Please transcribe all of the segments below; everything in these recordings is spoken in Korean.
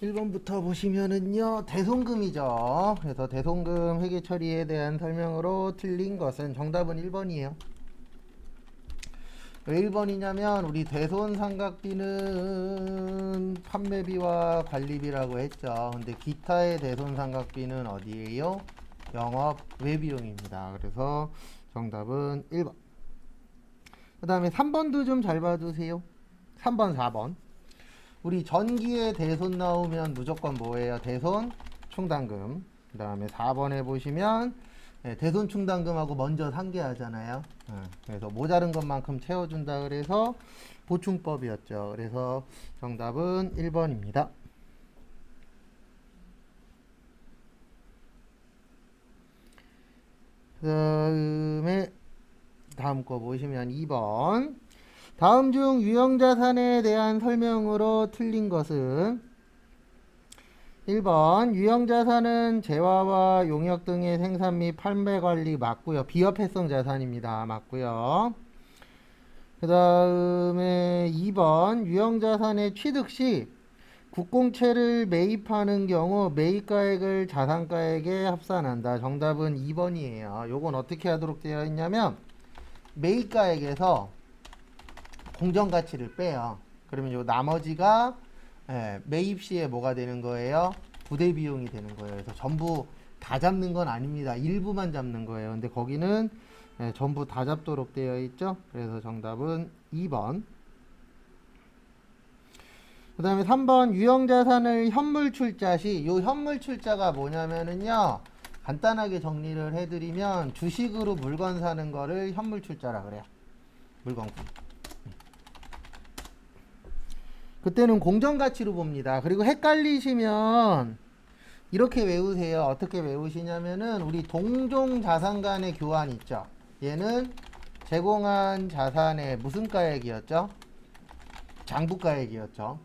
1번부터 보시면은요, 대손금이죠. 그래서 대손금 회계 처리에 대한 설명으로 틀린 것은 정답은 1번이에요. 왜 1번이냐면 우리 대손 삼각비는 판매비와 관리비라고 했죠. 근데 기타의 대손 삼각비는 어디예요? 영업 외비용입니다. 그래서 정답은 1번. 그 다음에 3번도 좀 잘 봐주세요. 3번, 4번. 우리 전기에 대손 나오면 무조건 뭐예요? 대손 충당금. 그 다음에 4번에 보시면 대손 충당금하고 먼저 상계하잖아요. 그래서 모자른 것만큼 채워준다 그래서 보충법이었죠. 그래서 정답은 1번입니다. 그 다음에 다음 거 보시면 2번. 다음 중 유형자산에 대한 설명으로 틀린 것은 1번 유형자산은 재화와 용역 등의 생산 및 판매 관리 맞고요. 비화폐성 자산입니다. 맞고요. 그 다음에 2번 유형자산의 취득 시 국공채를 매입하는 경우 매입가액을 자산가액에 합산한다. 정답은 2번이에요. 요건 어떻게 하도록 되어 있냐면 매입가액에서 공정가치를 빼요. 그러면 요 나머지가 매입 시에 뭐가 되는 거예요? 부대 비용이 되는 거예요. 그래서 전부 다 잡는 건 아닙니다. 일부만 잡는 거예요. 근데 거기는 전부 다 잡도록 되어 있죠. 그래서 정답은 2번. 그 다음에 3번 유형자산을 현물출자 시, 요 현물출자가 뭐냐면은요, 간단하게 정리를 해드리면 주식으로 물건 사는 거를 현물출자라 그래요. 물건구. 그때는 공정가치로 봅니다. 그리고 헷갈리시면 이렇게 외우세요. 어떻게 외우시냐면은 우리 동종자산 간의 교환 있죠. 얘는 제공한 자산의 무슨 가액이었죠? 장부가액이었죠.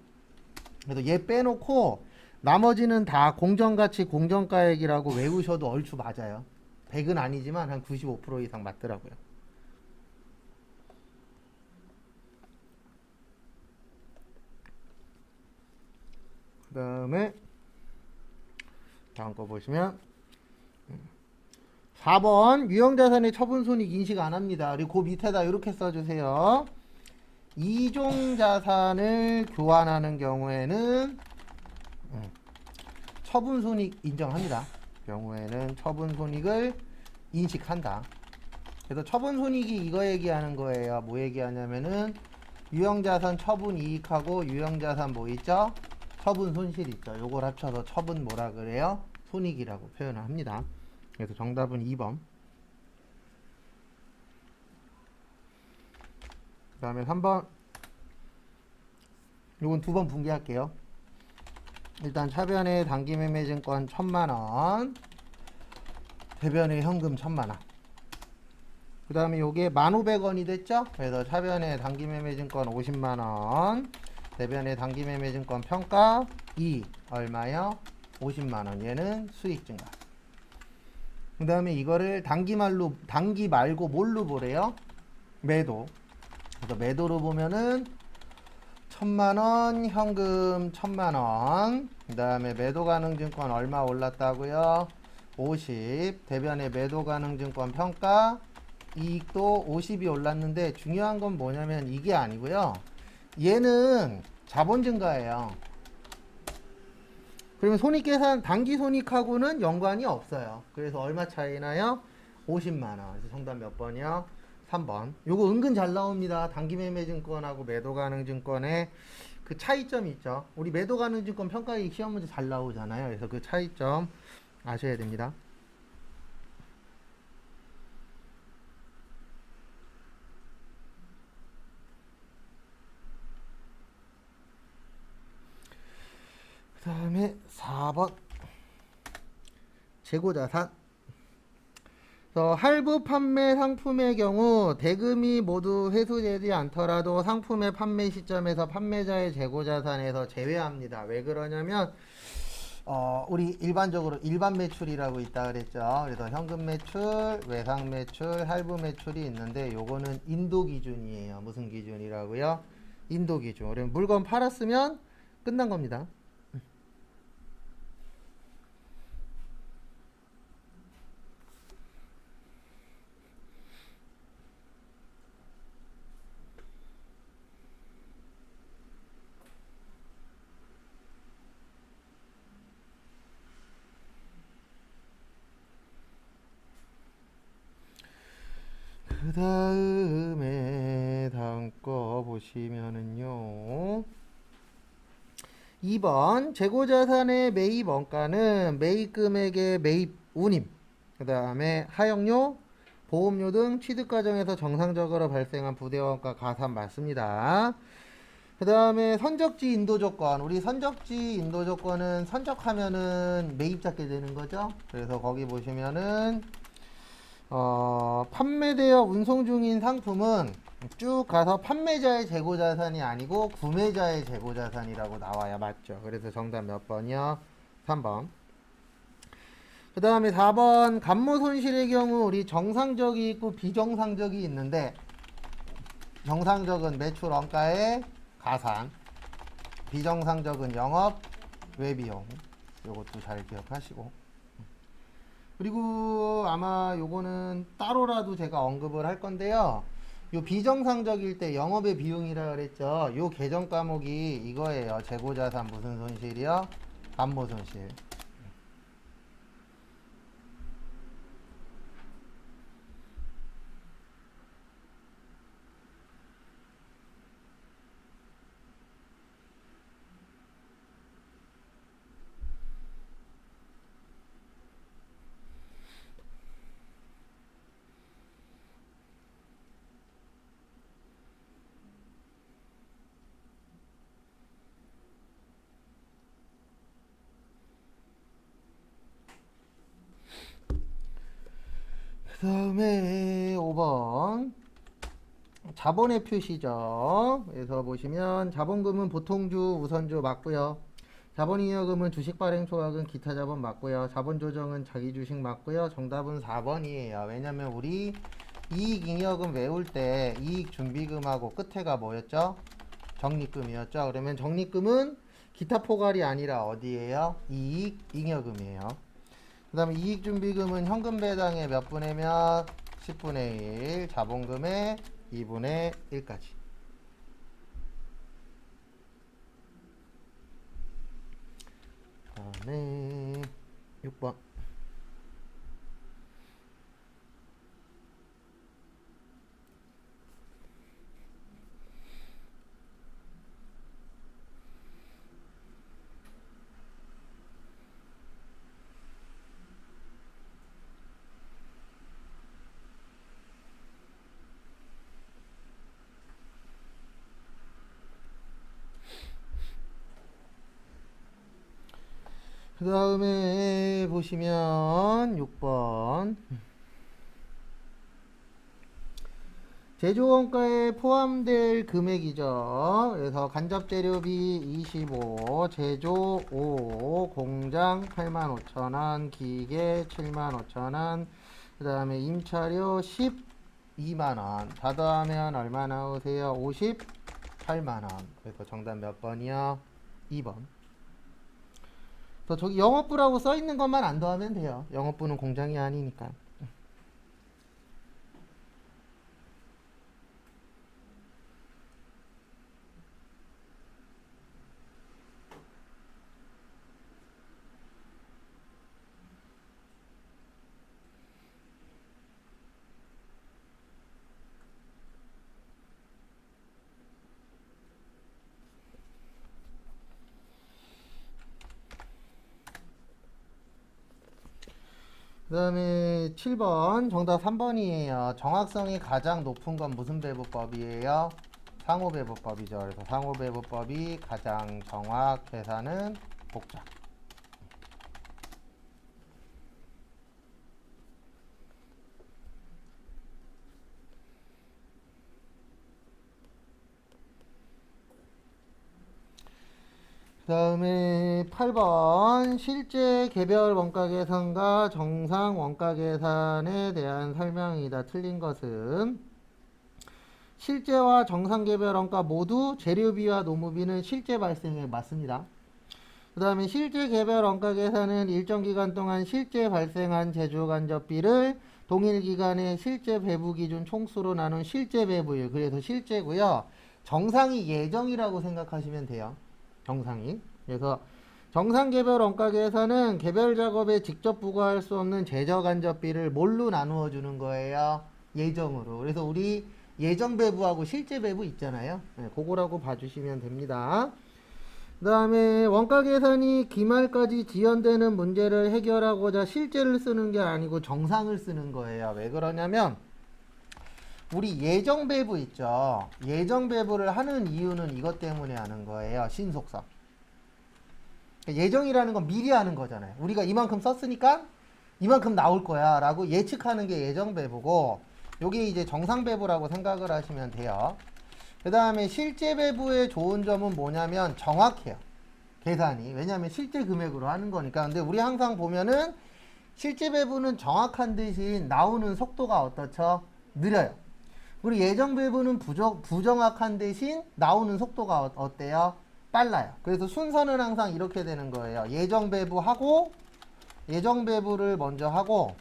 그래서 얘 빼놓고 나머지는 다 공정가치 공정가액이라고 외우셔도 얼추 맞아요. 100은 아니지만 한 95% 이상 맞더라고요. 그 다음에 다음 거 보시면 4번 유형자산의 처분손익 인식 안합니다. 그리고 그 밑에다 이렇게 써주세요. 이종자산을 교환하는 경우에는 처분손익 인정합니다. 경우에는 처분손익을 인식한다. 그래서 처분손익이 이거 얘기하는 거예요. 뭐 얘기하냐면은 유형자산 처분이익하고 유형자산 뭐 있죠? 처분손실 있죠. 요걸 합쳐서 처분 뭐라 그래요? 손익이라고 표현을 합니다. 그래서 정답은 2번. 그 다음에 3번. 요건 두 번 분개할게요. 일단 차변에 단기매매증권 1000만원, 대변에 현금 1000만원. 그 다음에 요게 1500원이 됐죠? 그래서 차변에 단기매매증권 50만원, 대변에 단기매매증권 평가 2 얼마요? 50만원. 얘는 수익 증가. 그 다음에 이거를 단기 말고 뭘로 보래요? 매도. 그래서 매도로 보면은 1000만원, 현금 1000만원. 그 다음에 매도 가능 증권 얼마 올랐다고요? 50. 대변에 매도 가능 증권 평가 이익도 50이 올랐는데 중요한 건 뭐냐면 이게 아니고요. 얘는 자본 증가예요. 그러면 손익계산 단기 손익하고는 연관이 없어요. 그래서 얼마 차이나요? 50만원. 그래서 정답 몇 번이요? 3번. 요거 은근 잘 나옵니다. 단기 매매 증권하고 매도 가능 증권의 그 차이점이 있죠. 우리 매도 가능 증권 평가이익 시험 문제 잘 나오잖아요. 그래서 그 차이점 아셔야 됩니다. 그 다음에 4번 재고자산. 할부 판매 상품의 경우 대금이 모두 회수되지 않더라도 상품의 판매 시점에서 판매자의 재고자산에서 제외합니다. 왜 그러냐면 우리 일반적으로 일반 매출이라고 있다 그랬죠. 그래서 현금 매출, 외상 매출, 할부 매출이 있는데 요거는 인도 기준이에요. 무슨 기준이라고요? 인도 기준. 그러면 물건 팔았으면 끝난 겁니다. 그 다음에 다음 거 보시면은요. 2번 재고자산의 매입 원가는 매입 금액의 매입 운임, 그 다음에 하역료, 보험료 등 취득 과정에서 정상적으로 발생한 부대원가 가산 맞습니다. 그 다음에 선적지 인도 조건. 우리 선적지 인도 조건은 선적하면은 매입 잡게 되는 거죠. 그래서 거기 보시면은 판매되어 운송 중인 상품은 쭉 가서 판매자의 재고자산이 아니고 구매자의 재고자산이라고 나와야 맞죠. 그래서 정답 몇 번이요? 3번. 그 다음에 4번 감모 손실의 경우 우리 정상적이 있고 비정상적이 있는데, 정상적은 매출 원가의 가산, 비정상적은 영업 외비용. 요것도 잘 기억하시고, 그리고 아마 요거는 따로라도 제가 언급을 할 건데요. 요 비정상적일 때 영업의 비용이라 그랬죠. 요 계정 과목이 이거예요. 재고자산 무슨 손실이요? 감모 손실. 그 다음에 5번 자본의 표시죠. 그래서 보시면 자본금은 보통주, 우선주 맞고요. 자본잉여금은 주식 발행 초과금, 기타 자본 맞고요. 자본 조정은 자기 주식 맞고요. 정답은 4번이에요. 왜냐면 우리 이익 잉여금 외울 때 이익 준비금하고 끝에가 뭐였죠? 적립금이었죠. 그러면 적립금은 기타 포괄이 아니라 어디예요? 이익 잉여금이에요. 그 다음에 이익 준비금은 현금 배당의 몇 분의 몇? 10분의 1, 자본금의 2분의 1까지. 다음에 6번. 그 다음에 보시면 6번 제조원가에 포함될 금액이죠. 그래서 간접재료비 25, 제조 5, 공장 85,000원, 기계 75,000원, 그 다음에 임차료 12만원. 다 더하면 얼마 나오세요? 58만원. 그래서 정답 몇 번이요? 2번. 또 저기 영업부라고 써 있는 것만 안 더하면 돼요. 영업부는 공장이 아니니까. 그 다음에 7번 정답 3번이에요. 정확성이 가장 높은 건 무슨 배분법이에요? 상호배분법이죠. 그래서 상호배분법이 가장 정확해서는 복잡. 그 다음에 8번 실제 개별 원가 계산과 정상 원가 계산에 대한 설명이다. 틀린 것은 실제와 정상 개별 원가 모두 재료비와 노무비는 실제 발생에 맞습니다. 그 다음에 실제 개별 원가 계산은 일정 기간 동안 실제 발생한 제조 간접비를 동일 기간의 실제 배부 기준 총수로 나눈 실제 배부율. 그래서 실제고요. 정상이 예정이라고 생각하시면 돼요. 정상이. 그래서 정상 개별 원가 계산은 개별 작업에 직접 부과할 수 없는 제저 간접비를 뭘로 나누어 주는 거예요? 예정으로. 그래서 우리 예정 배부하고 실제 배부 있잖아요. 네, 그거라고 봐주시면 됩니다. 그 다음에 원가 계산이 기말까지 지연되는 문제를 해결하고자 실제를 쓰는 게 아니고 정상을 쓰는 거예요. 왜 그러냐면 우리 예정 배부 있죠. 예정 배부를 하는 이유는 이것 때문에 하는 거예요. 신속성. 예정이라는 건 미리 하는 거잖아요. 우리가 이만큼 썼으니까 이만큼 나올 거야 라고 예측하는 게 예정 배부고, 요게 이제 정상 배부라고 생각을 하시면 돼요. 그 다음에 실제 배부의 좋은 점은 뭐냐면 정확해요. 계산이. 왜냐하면 실제 금액으로 하는 거니까. 근데 우리 항상 보면은 실제 배부는 정확한 대신 나오는 속도가 어떻죠? 느려요. 우리 예정 배부는 부정확한 대신 나오는 속도가 어때요? 빨라요. 그래서 순서는 항상 이렇게 되는 거예요. 예정 배부하고, 예정 배부를 먼저 하고,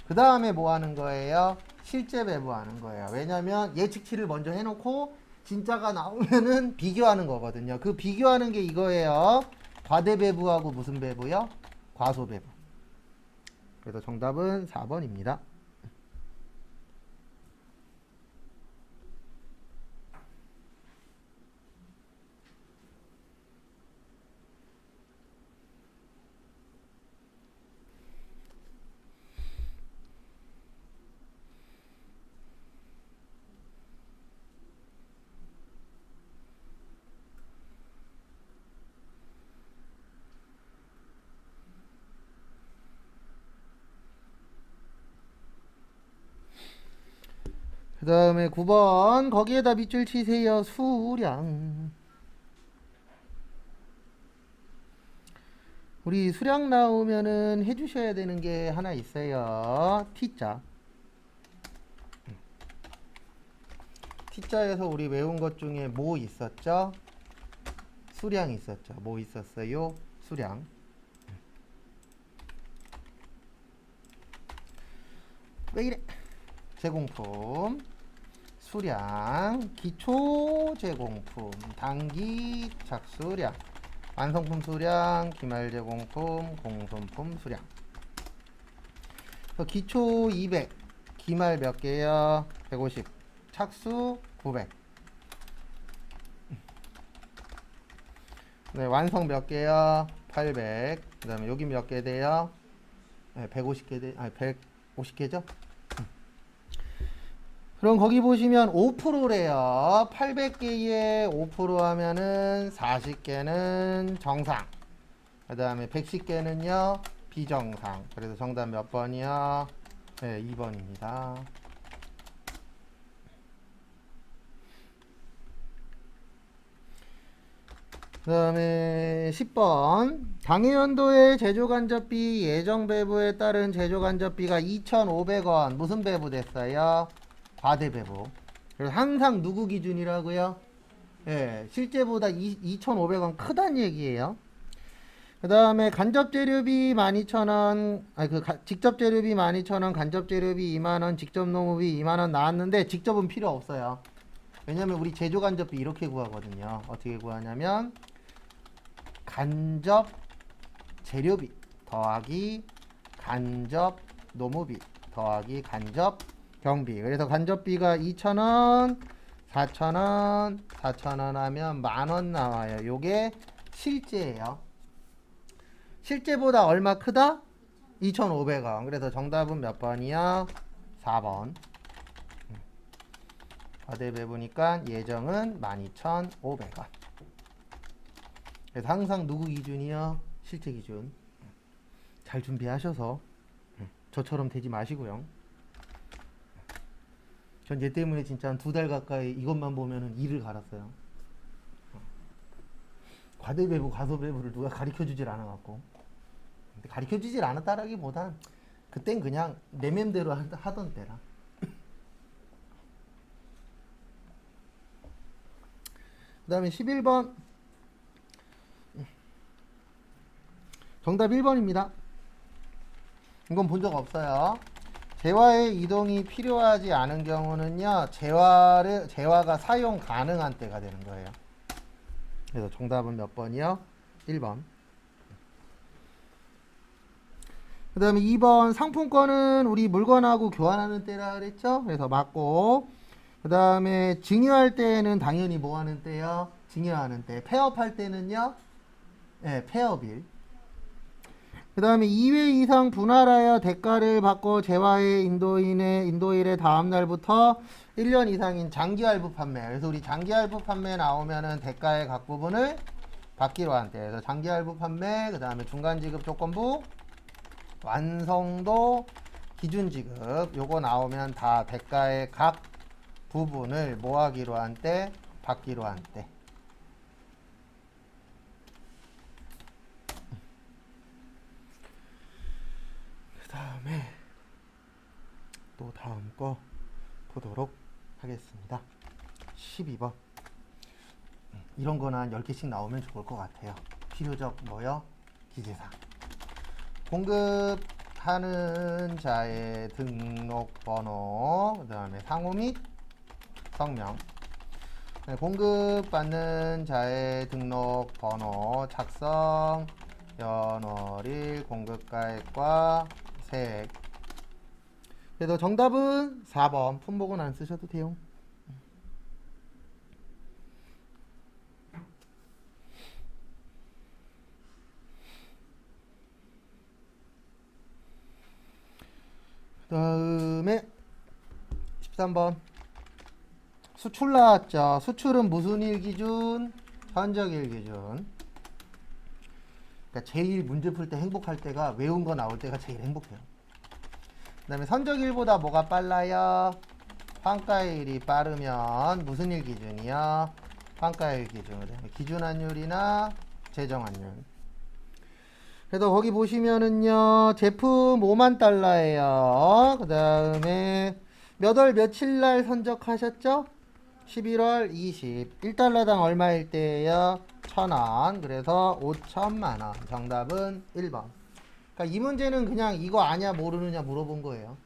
그 다음에 뭐 하는 거예요? 실제 배부하는 거예요. 왜냐면 예측치를 먼저 해놓고 진짜가 나오면은 비교하는 거거든요. 그 비교하는 게 이거예요. 과대 배부하고 무슨 배부요? 과소 배부. 그래서 정답은 4번입니다. 그 다음에 9번 거기에다 밑줄 치세요. 수량. 우리 수량 나오면은 해주셔야 되는 게 하나 있어요. T자. T자에서 우리 외운 것 중에 뭐 있었죠? 수량 있었죠. 뭐 있었어요? 수량. 왜 이래? 제공품, 수량, 기초 제공품, 단기 착수량, 완성품 수량, 기말 제공품, 공손품 수량. 기초 200, 기말 몇 개요? 150, 착수 900. 네, 완성 몇 개요? 800. 그 다음에 여기 몇 개 돼요? 네, 150개 돼, 아니 150개죠? 그럼 거기 보시면 5%래요. 800개에 5% 하면은 40개는 정상. 그 다음에 110개는요, 비정상. 그래서 정답 몇 번이요? 네, 2번입니다. 그 다음에 10번. 당해연도의 제조간접비 예정배부에 따른 제조간접비가 2,500원. 무슨 배부 됐어요? 과대 배부. 그래서 항상 누구 기준이라고요? 예, 실제보다 2,500원 크다는 얘기예요. 그 다음에 간접 재료비 12,000원, 직접 재료비 12,000원, 간접 재료비 2만원, 직접 농업비 2만원 나왔는데 직접은 필요 없어요. 왜냐면 우리 제조 간접비 이렇게 구하거든요. 어떻게 구하냐면 간접 재료비 더하기 간접 농업비 더하기 간접 경비. 그래서 간접비가 2,000원, 4,000원, 4,000원 하면 만원 나와요. 요게 실제예요. 실제보다 얼마 크다? 2,500원. 그래서 정답은 몇 번이야? 4번. 과대 배부니까 예정은 12,500원. 그래서 항상 누구 기준이요? 실제 기준. 잘 준비하셔서 저처럼 되지 마시고요. 전 얘 때문에 진짜 한 2달 가까이 이것만 보면은 이를 갈았어요. 과대 배부, 과소 배부를 누가 가르쳐 주질 않아 갖고. 근데 가르쳐 주질 않았다라기보단 그땐 그냥 내 맘대로 하던 때라. 그 다음에 11번. 정답 1번입니다. 이건 본 적 없어요. 재화의 이동이 필요하지 않은 경우는요, 재화가 사용 가능한 때가 되는 거예요. 그래서 정답은 몇 번이요? 1번. 그 그 다음에 2번 상품권은 우리 물건하고 교환하는 때라 그랬죠? 그래서 맞고. 그 다음에 증여할 때는 당연히 뭐 하는 때요? 증여하는 때. 폐업할 때는요? 네, 폐업일. 그 다음에 2회 이상 분할하여 대가를 받고 재화의 인도일의 다음 날부터 1년 이상인 장기할부 판매. 그래서 우리 장기할부 판매 나오면은 대가의 각 부분을 받기로 한대. 그래서 장기할부 판매, 그 다음에 중간지급 조건부, 완성도, 기준지급. 요거 나오면 다 대가의 각 부분을 뭐 하기로 한대? 받기로 한대. 그 다음에 또 다음 거 보도록 하겠습니다. 12번. 이런 거는 한 10개씩 나오면 좋을 것 같아요. 필요적 뭐요? 기재사항. 공급하는 자의 등록번호, 그 다음에 상호 및 성명. 네, 공급받는 자의 등록번호, 작성, 연월일, 공급가액과 세액. 그래서 정답은 4번. 품목은 안 쓰셔도 돼요. 그 다음에 13번. 수출 나왔죠. 수출은 무슨 일 기준? 현적일 기준. 그러니까 제일 문제 풀 때 행복할 때가 외운 거 나올 때가 제일 행복해요. 그 다음에 선적일보다 뭐가 빨라요? 환가일이 빠르면 무슨 일 기준이요? 환가일 기준. 기준환율이나 재정환율. 그래서 거기 보시면은요, 제품 5만 달러예요. 그 다음에 몇 월 며칠 날 선적하셨죠? 11월 20. 1달러당 얼마일 때예요? 1,000원. 그래서 5천만 원. 정답은 1번. 그러니까 이 문제는 그냥 이거 아냐 모르느냐 물어본 거예요.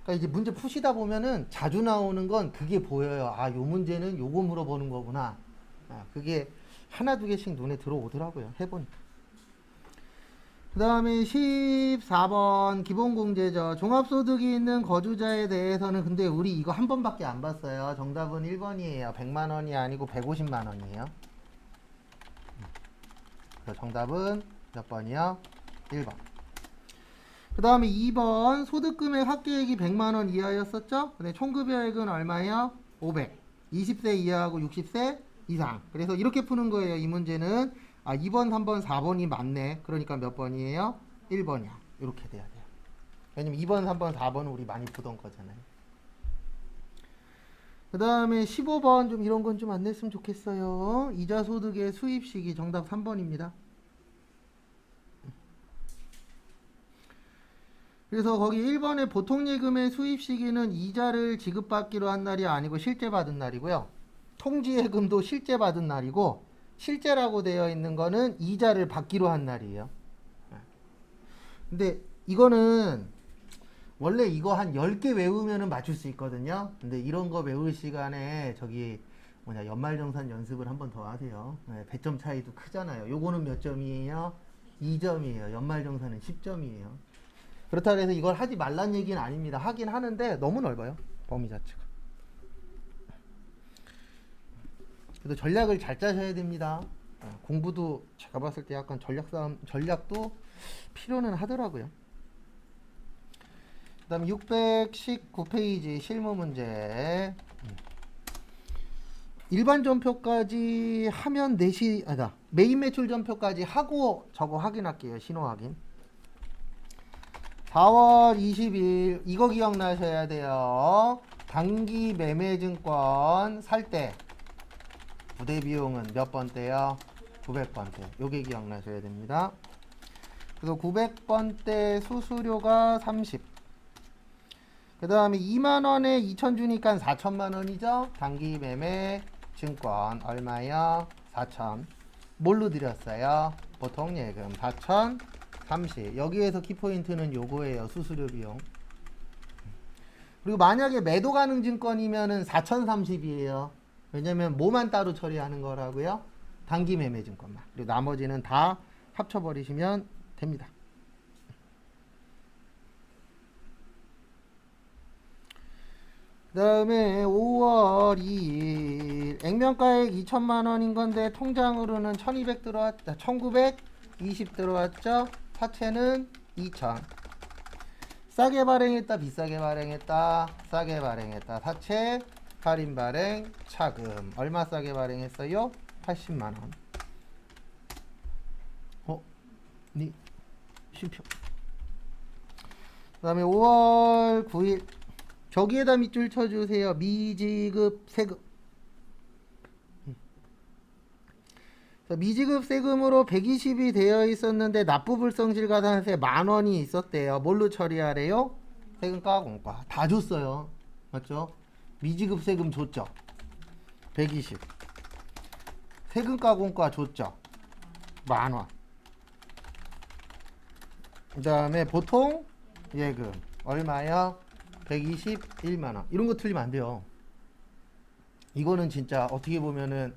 그러니까 이제 문제 푸시다 보면은 자주 나오는 건 그게 보여요. 아, 요 문제는 요거 물어보는 거구나. 아, 그게 하나 두 개씩 눈에 들어오더라고요. 해보니까. 그 다음에 14번 기본공제죠. 종합소득이 있는 거주자에 대해서는 근데 우리 이거 한 번밖에 안 봤어요. 정답은 1번이에요. 100만 원이 아니고 150만 원이에요. 그래서 정답은 몇 번이요? 1번. 그 다음에 2번 소득금액 합계액이 100만 원 이하였었죠? 근데 총급여액은 얼마예요? 500. 20세 이하하고 60세 이상. 그래서 이렇게 푸는 거예요. 이 문제는. 아, 2번, 3번, 4번이 맞네. 그러니까 몇 번이에요? 1번이야. 이렇게 돼야 돼요. 왜냐면 2번, 3번, 4번은 우리 많이 보던 거잖아요. 그 다음에 15번 좀 이런 건 좀 안 냈으면 좋겠어요. 이자 소득의 수입 시기 정답 3번입니다. 그래서 거기 1번에 보통 예금의 수입 시기는 이자를 지급받기로 한 날이 아니고 실제 받은 날이고요. 통지예금도 실제 받은 날이고 실제라고 되어 있는 거는 이자를 받기로 한 날이에요. 근데 이거는 원래 이거 한 10개 외우면은 맞출 수 있거든요. 근데 이런 거 외울 시간에 저기 뭐냐 연말정산 연습을 한 번 더 하세요. 네, 배점 차이도 크잖아요. 요거는 몇 점이에요? 2점이에요. 연말정산은 10점이에요. 그렇다고 해서 이걸 하지 말란 얘기는 아닙니다. 하긴 하는데 너무 넓어요. 범위 자체가. 그래서 전략을 잘 짜셔야 됩니다. 공부도 제가 봤을 때 약간 전략도 필요는 하더라고요. 그 다음 619페이지 실무 문제. 일반 전표까지 하면 4시, 아니다. 메인 매출 전표까지 하고 저거 확인할게요. 신호 확인. 4월 20일, 이거 기억나셔야 돼요. 단기 매매증권 살 때 부대 비용은 몇 번대요? 900번대. 요게 기억나셔야 됩니다. 그래서 900번대 수수료가 30. 그 다음에 2만원에 2천 주니까 4천만 원이죠. 단기 매매 증권 얼마요? 4천. 뭘로 드렸어요? 보통 예금 4천 30. 여기에서 키포인트는 요거예요. 수수료 비용. 그리고 만약에 매도 가능 증권이면은 4,030이에요. 왜냐면 뭐만 따로 처리하는 거라고요? 단기 매매 증권만. 그리고 나머지는 다 합쳐버리시면 됩니다. 그 다음에 5월 2일 액면가액 2천만 원인 건데 통장으로는 1200 들어왔다. 1920 들어왔죠. 사채는 2000. 싸게 발행했다, 비싸게 발행했다. 싸게 발행했다. 사채 할인 발행 차금 얼마 싸게 발행했어요? 80만 원. 니 쉼표. 그 다음에 5월 9일 저기에다 밑줄 쳐주세요. 미지급 세금. 미지급 세금으로 120이 되어 있었는데 납부불성실 가산세 만원이 있었대요. 뭘로 처리하래요? 세금과 공과 다 줬어요. 맞죠? 미지급 세금 줬죠. 120. 세금과 공과 줬죠. 만원. 그 다음에 보통 예금 얼마요? 121만원. 이런 거 틀리면 안 돼요. 이거는 진짜 어떻게 보면은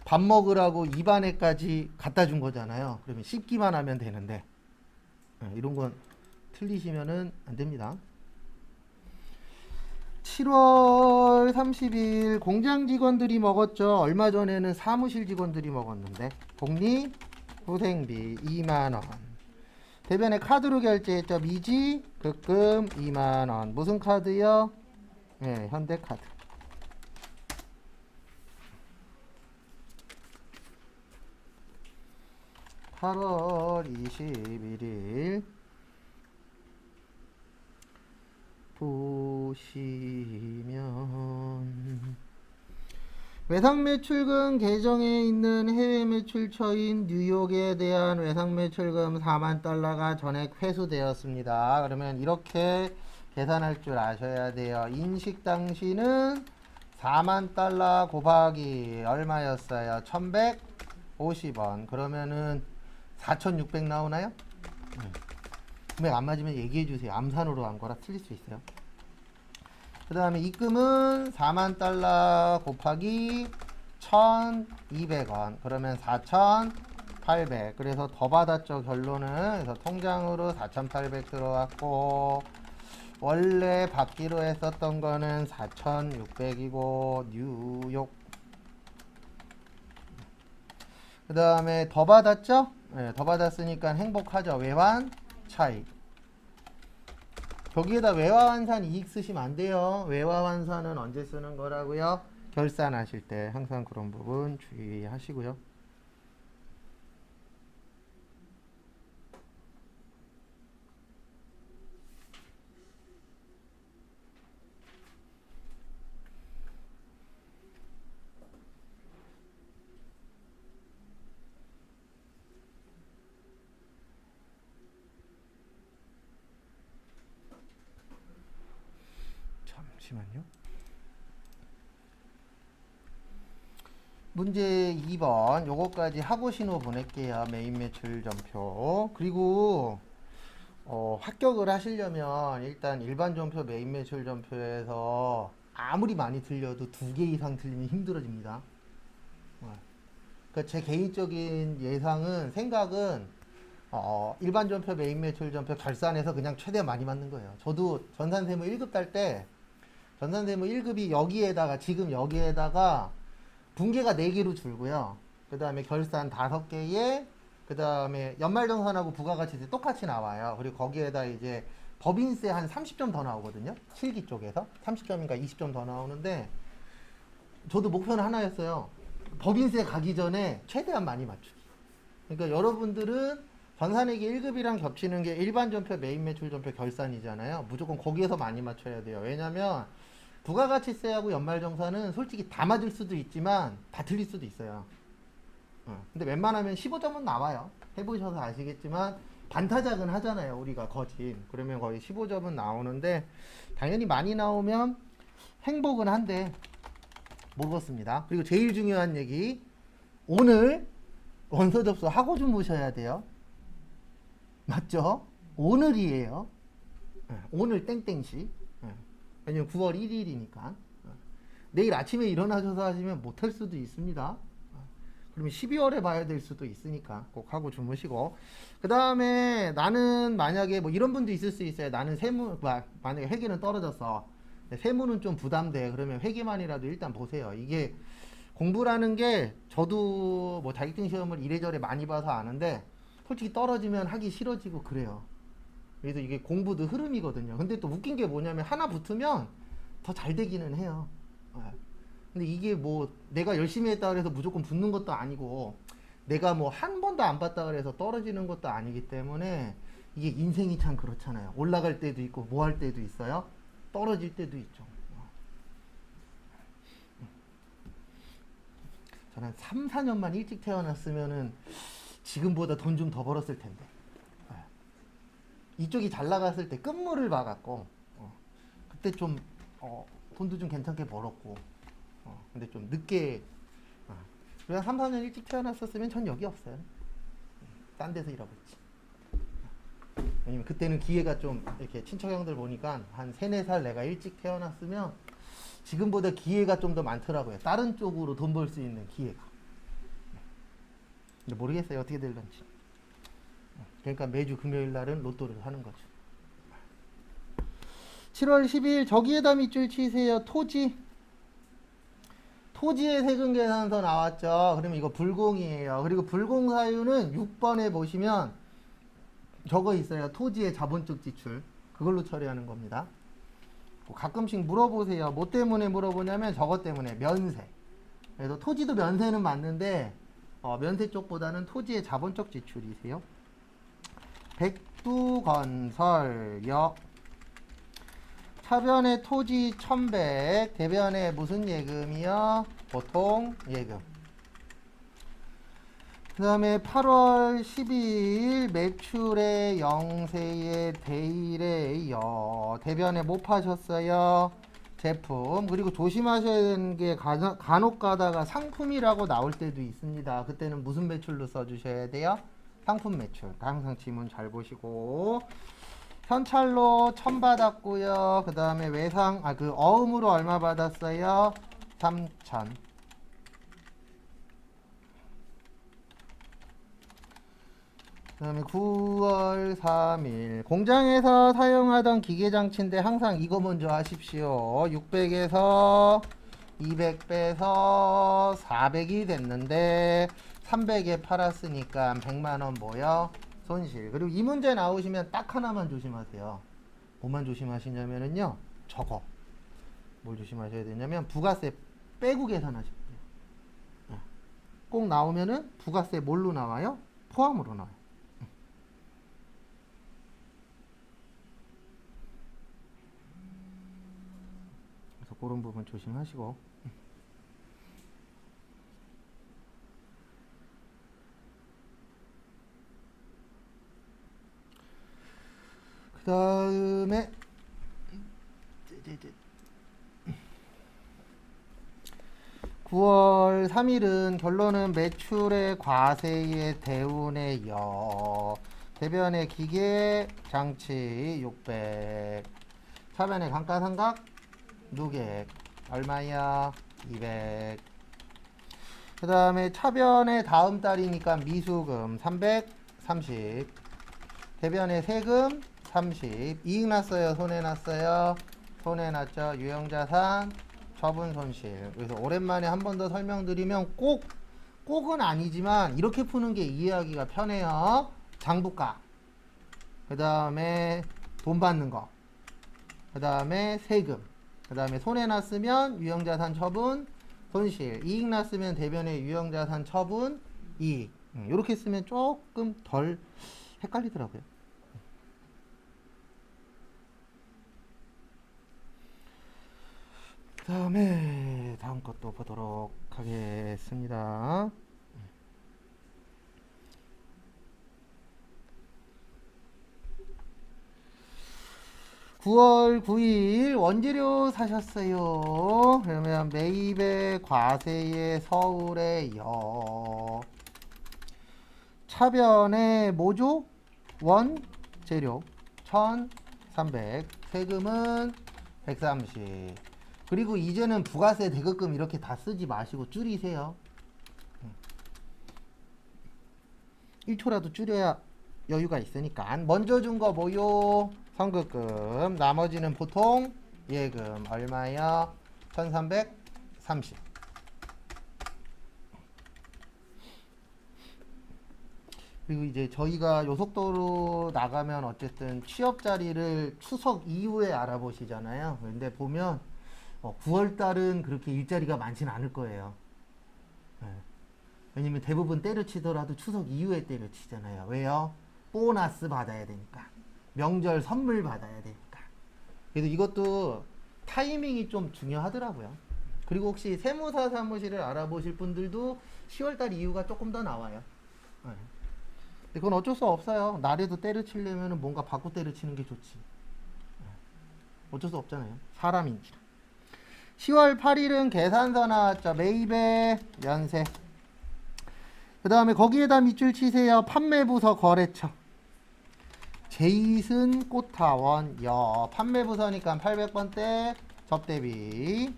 밥 먹으라고 입안에까지 갖다 준 거잖아요. 그러면 씹기만 하면 되는데 이런 건 틀리시면은 안 됩니다. 7월 30일 공장 직원들이 먹었죠. 얼마 전에는 사무실 직원들이 먹었는데 복리후생비 2만원. 대변에 카드로 결제했죠. 미지 급금 2만원. 무슨 카드요? 네, 현대카드. (8월 21일) 보시면 외상매출금 계정에 있는 해외매출처인 뉴욕에 대한 외상매출금 4만 달러가 전액 회수되었습니다. 그러면 이렇게 계산할 줄 아셔야 돼요. 인식 당시는 4만 달러 곱하기 얼마였어요? 1150원. 그러면은 4600 나오나요? 금액 안 맞으면 얘기해 주세요. 암산으로 한 거라 틀릴 수 있어요. 그 다음에 입금은 4만 달러 곱하기 1200원. 그러면 4800. 그래서 더 받았죠. 결론은. 그래서 통장으로 4800 들어왔고, 원래 받기로 했었던 거는 4600이고, 뉴욕. 그 다음에 더 받았죠? 네, 더 받았으니까 행복하죠. 외환 차익. 거기에다 외화환산 이익 쓰시면 안 돼요. 외화환산은 언제 쓰는 거라고요? 결산하실 때 항상 그런 부분 주의하시고요. 잠시만요. 문제 2번 요거까지 하고 신호 보낼게요. 메인 매출 점표. 그리고 합격을 하시려면 일단 일반 점표, 메인 매출 점표에서 아무리 많이 틀려도 2개 이상 틀리면 힘들어집니다. 그러니까 제 개인적인 예상은, 생각은 일반 점표, 메인 매출 점표 결산해서 그냥 최대한 많이 맞는 거예요. 저도 전산세무 1급 딸 때 전산세무 1급이 여기에다가, 지금 여기에다가 분계가 4개로 줄고요. 그 다음에 결산 5개에, 그 다음에 연말정산하고 부가가치세 똑같이 나와요. 그리고 거기에다 이제 법인세 한 30점 더 나오거든요. 7기 쪽에서 30점인가 20점 더 나오는데, 저도 목표는 하나였어요. 법인세 가기 전에 최대한 많이 맞추기. 그러니까 여러분들은 전산액이 1급이랑 겹치는 게 일반 점표, 메인 매출 점표 결산이잖아요. 무조건 거기에서 많이 맞춰야 돼요. 왜냐면 부가가치세하고 연말정산은 솔직히 다 맞을 수도 있지만 다 틀릴 수도 있어요. 근데 웬만하면 15점은 나와요. 해보셔서 아시겠지만 반타작은 하잖아요. 우리가 거진. 그러면 거의 15점은 나오는데, 당연히 많이 나오면 행복은 한데 모르겠습니다. 그리고 제일 중요한 얘기, 오늘 원서 접수 하고 주무셔야 돼요. 맞죠? 오늘이에요. 오늘 땡땡시. 왜냐면 9월 1일이니까. 내일 아침에 일어나셔서 하시면 못할 수도 있습니다. 그러면 12월에 봐야 될 수도 있으니까 꼭 하고 주무시고. 그 다음에 나는 만약에 뭐 이런 분도 있을 수 있어요. 나는 만약에 회계는 떨어졌어. 근데 세무는 좀 부담돼. 그러면 회계만이라도 일단 보세요. 이게 공부라는 게 저도 뭐 자격증 시험을 이래저래 많이 봐서 아는데 솔직히 떨어지면 하기 싫어지고 그래요. 그래서 이게 공부도 흐름이거든요. 근데 또 웃긴 게 뭐냐면 하나 붙으면 더 잘 되기는 해요. 예. 근데 이게 뭐 내가 열심히 했다 그래서 무조건 붙는 것도 아니고 내가 뭐 한 번도 안 봤다 그래서 떨어지는 것도 아니기 때문에 이게 인생이 참 그렇잖아요. 올라갈 때도 있고 뭐 할 때도 있어요. 떨어질 때도 있죠. 저는 3, 4년만 일찍 태어났으면은 지금보다 돈 좀 더 벌었을 텐데. 이쪽이 잘 나갔을 때 끝물을 봐갖고 그때 좀 돈도 좀 괜찮게 벌었고 근데 좀 늦게 그냥 3, 4년 일찍 태어났었으면 전 여기 없어요. 딴 데서 일하고 있지. 왜냐면 그때는 기회가 좀 이렇게 친척 형들 보니까 한 3, 4살 내가 일찍 태어났으면 지금보다 기회가 좀 더 많더라고요. 다른 쪽으로 돈 벌 수 있는 기회가. 근데 모르겠어요. 어떻게 될런지. 그러니까 매주 금요일 날은 로또를 하는 거죠. 7월 12일 저기에다 밑줄 치세요. 토지. 토지의 세금 계산서 나왔죠. 그러면 이거 불공이에요. 그리고 불공 사유는 6번에 보시면 적어 있어요. 토지의 자본적 지출. 그걸로 처리하는 겁니다. 가끔씩 물어보세요. 뭐 때문에 물어보냐면 저것 때문에 면세. 그래서 토지도 면세는 맞는데 면세 쪽보다는 토지의 자본적 지출이세요. 백두건설역 차변의 토지 1100, 대변에 무슨 예금이요? 보통 예금. 그 다음에 8월 12일 매출의 영세의 대일의 대변에 못 파셨어요. 제품. 그리고 조심하셔야 되는 게 간혹 가다가 상품이라고 나올 때도 있습니다. 그때는 무슨 매출로 써주셔야 돼요? 상품 매출. 항상 지문 잘 보시고. 현찰로 1000 받았고요. 그 다음에 어음으로 얼마 받았어요? 3000. 그 다음에 9월 3일 공장에서 사용하던 기계장치인데 항상 이거 먼저 하십시오. 600에서 200 빼서 400이 됐는데 300에 팔았으니까 100만원 뭐요? 손실. 그리고 이 문제 나오시면 딱 하나만 조심하세요. 뭐만 조심하시냐면요 저거 뭘 조심하셔야 되냐면 부가세 빼고 계산하셔야 돼요. 꼭 나오면은 부가세 뭘로 나와요? 포함으로 나와요. 그래서 그런 부분 조심하시고. 그 다음에 9월 3일은 결론은 매출의 과세의 대운의 대변의 기계 장치 600 차변의 감가상각 누객 얼마야? 200. 그 다음에 차변의 다음 달이니까 미수금 330 대변의 세금 30 이익 났어요? 손해 났어요? 손해 났죠. 유형자산 처분 손실. 그래서 오랜만에 한 번 더 설명드리면 꼭은 아니지만 이렇게 푸는 게 이해하기가 편해요. 장부가, 그 다음에 돈 받는 거, 그 다음에 세금, 그 다음에 손해 났으면 유형자산 처분 손실, 이익 났으면 대변의 유형자산 처분 이익. 이렇게 쓰면 조금 덜 헷갈리더라고요. 그 다음에 다음 것도 보도록 하겠습니다. (9월 9일) 원재료 사셨어요. 그러면 매입의 과세의 서울의 차변의 뭐죠? 원재료 1300 세금은 130. 그리고 이제는 부가세 대급금 이렇게 다 쓰지 마시고 줄이세요. 1초라도 줄여야 여유가 있으니까. 먼저 준 거 뭐요? 선급금. 나머지는 보통 예금. 얼마요? 1330. 그리고 이제 저희가 요속도로 나가면 어쨌든 취업 자리를 추석 이후에 알아보시잖아요. 근데 보면 9월 달은 그렇게 일자리가 많지는 않을 거예요. 네. 왜냐면 대부분 때려치더라도 추석 이후에 때려치잖아요. 왜요? 보너스 받아야 되니까. 명절 선물 받아야 되니까. 그래서 이것도 타이밍이 좀 중요하더라고요. 그리고 혹시 세무사 사무실을 알아보실 분들도 10월달 이후가 조금 더 나와요. 네. 그건 어쩔 수 없어요. 날에도 때려치려면 뭔가 바꿔 때려치는 게 좋지. 어쩔 수 없잖아요. 사람인지라. 10월 8일은 계산서 나왔죠. 매입의 연세. 그 다음에 거기에다 밑줄 치세요. 판매부서 거래처. 제이슨 꽃타원 여. 판매부서니까 800번대 접대비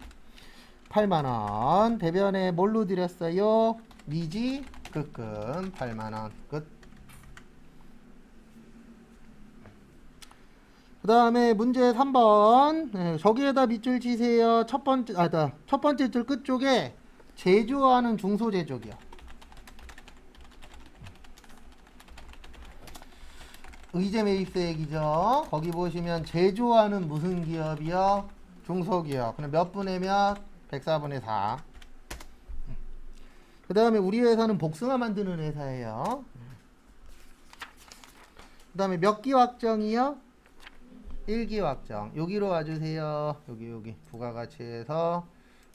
8만원. 대변에 뭘로 드렸어요? 미지 급금 8만원. 끝. 그 다음에 문제 3번. 네, 저기에다 밑줄 치세요. 첫 번째 줄 끝쪽에 제조하는 중소제조기업. 의제 매입세액이죠. 거기 보시면 제조하는 무슨 기업이요? 중소기업. 그럼 몇 분의 몇? 104분의 4. 그 다음에 우리 회사는 복숭아 만드는 회사예요. 그 다음에 몇 기 확정이요? 1기 확정. 여기로 와주세요. 여기 부가가치에서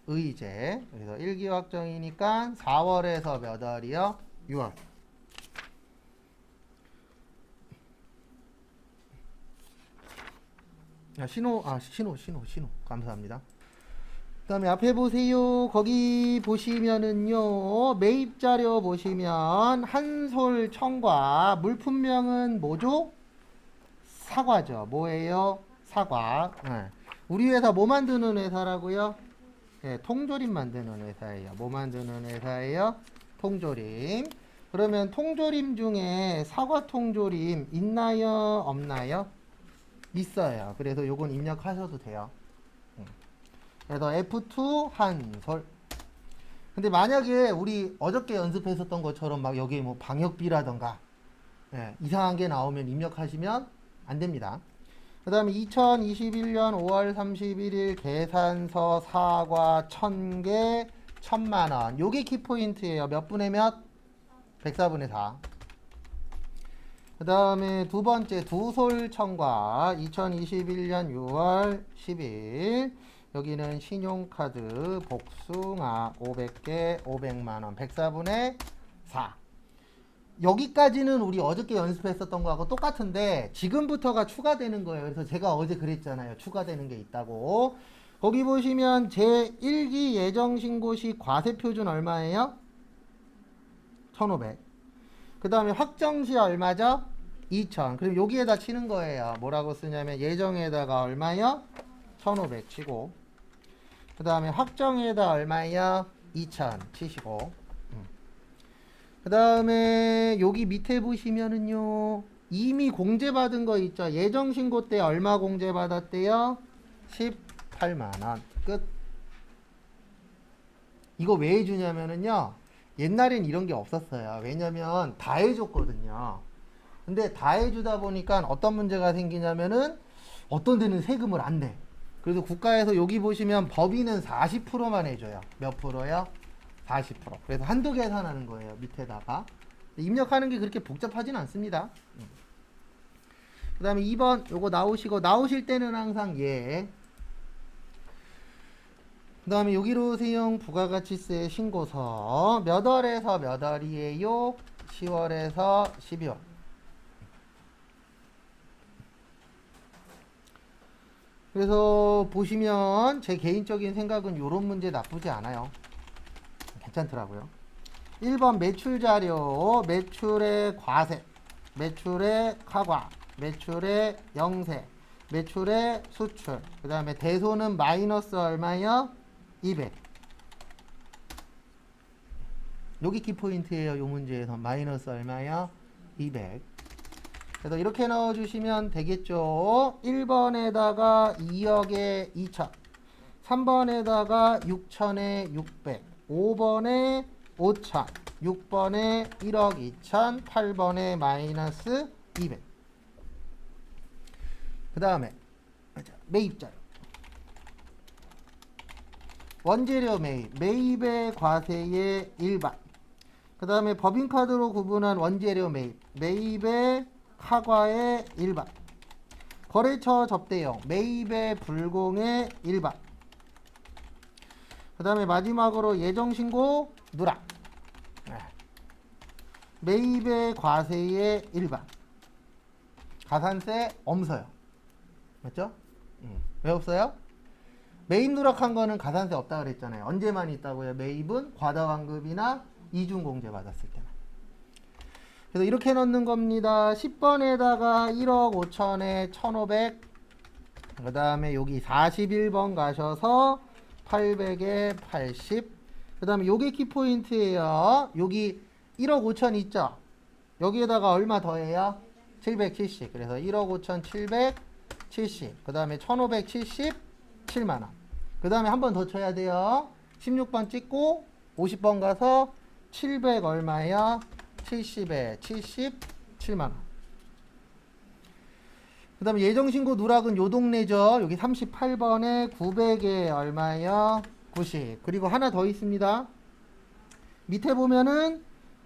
의제. 그래서 1기 확정이니까 4월에서 몇 월이요? 6월. 신호. 감사합니다. 그 다음에 앞에 보세요. 거기 보시면은요, 매입 자료 보시면 한솔 청과 물품명은 뭐죠? 사과죠. 뭐예요? 사과. 네. 우리 회사 뭐 만드는 회사라고요? 네, 통조림 만드는 회사예요. 뭐 만드는 회사예요? 통조림. 그러면 통조림 중에 사과 통조림 있나요? 없나요? 있어요. 그래서 요건 입력하셔도 돼요. 그래서 F2 한솔. 근데 만약에 우리 어저께 연습했었던 것처럼 막 여기에 뭐 방역비라던가 이상한 게 나오면 입력하시면 안 됩니다. 그 다음에 2021년 5월 31일 계산서 사과 1000개 1000만원. 요게 키포인트예요. 몇 분의 몇? 104분의 4. 그 다음에 두 번째 두솔 청과 2021년 6월 10일. 여기는 신용카드 복숭아 500개 500만원 104분의 4. 여기까지는 우리 어저께 연습했었던 거하고 똑같은데 지금부터가 추가되는 거예요. 그래서 제가 어제 그랬잖아요. 추가되는 게 있다고. 거기 보시면 제1기 예정신고시 과세표준 얼마예요? 1500. 그 다음에 확정시 얼마죠? 2000. 그럼 여기에다 치는 거예요. 뭐라고 쓰냐면 예정에다가 얼마요? 1500 치고, 그 다음에 확정에다 얼마요? 2000 치시고, 그 다음에 여기 밑에 보시면은요, 이미 공제받은 거 있죠. 예정신고 때 얼마 공제받았대요? 18만원. 끝. 이거 왜 해주냐면은요, 옛날엔 이런 게 없었어요. 왜냐면 다 해줬거든요. 근데 다 해주다 보니까 어떤 문제가 생기냐면은 어떤 데는 세금을 안 내. 그래서 국가에서 여기 보시면 법인은 40%만 해줘요. 몇 프로요? 40%. 그래서 한도 계산하는 거예요. 밑에다가. 입력하는 게 그렇게 복잡하진 않습니다. 그 다음에 2번 요거 나오시고, 나오실 때는 항상 예. 그 다음에 여기로 세용 부가가치세 신고서 몇 월에서 몇 월이에요? 10월에서 12월. 그래서 보시면 제 개인적인 생각은 요런 문제 나쁘지 않아요. 괜찮더라고요. 1번 매출 자료, 매출의 과세, 매출의 카과, 매출의 영세, 매출의 수출. 그 다음에 대손은 마이너스 얼마요? 200. 여기 키포인트예요. 요 문제에서 마이너스 얼마요? 200. 그래서 이렇게 넣어주시면 되겠죠. 1번에다가 2억에 2천, 3번에다가 6천에 600, 5번에 5천, 6번에 1억 2천, 8번에 마이너스 200. 그 다음에 매입자료. 원재료 매입, 매입의 과세의 일반. 그 다음에 법인카드로 구분한 원재료 매입, 매입의 카과의 일반. 거래처 접대용, 매입의 불공의 일반. 그 다음에 마지막으로 예정신고 누락, 매입의 과세의 일반. 가산세 없어요. 맞죠? 왜 없어요? 매입 누락한 거는 가산세 없다 그랬잖아요. 언제만 있다고요? 매입은 과다환급이나 이중공제 받았을 때만. 그래서 이렇게 넣는 겁니다. 10번에다가 1억 5천에 1,500, 그 다음에 여기 41번 가셔서 800에 80, 그 다음에 요게 키포인트예요. 여기 1억 5천 있죠? 여기에다가 얼마 더해요? 770. 그래서 1억 5천 770. 그 다음에 1,577만원. 그 다음에 한 번 더 쳐야 돼요. 16번 찍고 50번 가서 700 얼마야? 70에 77만원. 그 다음에 예정신고 누락은 요 동네죠. 여기 38번에 900에 얼마예요? 90. 그리고 하나 더 있습니다. 밑에 보면은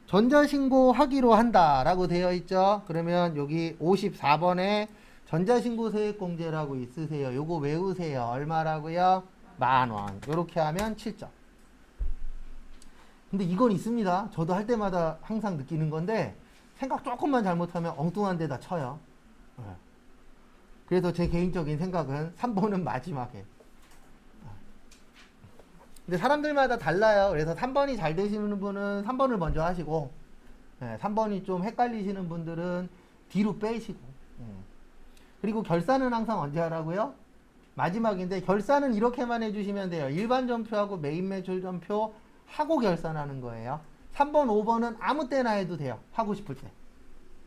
전자신고 하기로 한다 라고 되어 있죠. 그러면 여기 54번에 전자신고 세액공제라고 있으세요. 요거 외우세요. 얼마라고요? 10,000원. 요렇게 하면 7점. 근데 이건 있습니다. 저도 할 때마다 항상 느끼는 건데 생각 조금만 잘못하면 엉뚱한 데다 쳐요. 그래서 제 개인적인 생각은 3번은 마지막에. 근데 사람들마다 달라요. 그래서 3번이 잘 되시는 분은 3번을 먼저 하시고 3번이 좀 헷갈리시는 분들은 뒤로 빼시고. 그리고 결산은 항상 언제 하라고요? 마지막인데 결산은 이렇게만 해주시면 돼요. 일반 전표하고 매입 매출 전표 하고 결산하는 거예요. 3번, 5번은 아무 때나 해도 돼요. 하고 싶을 때.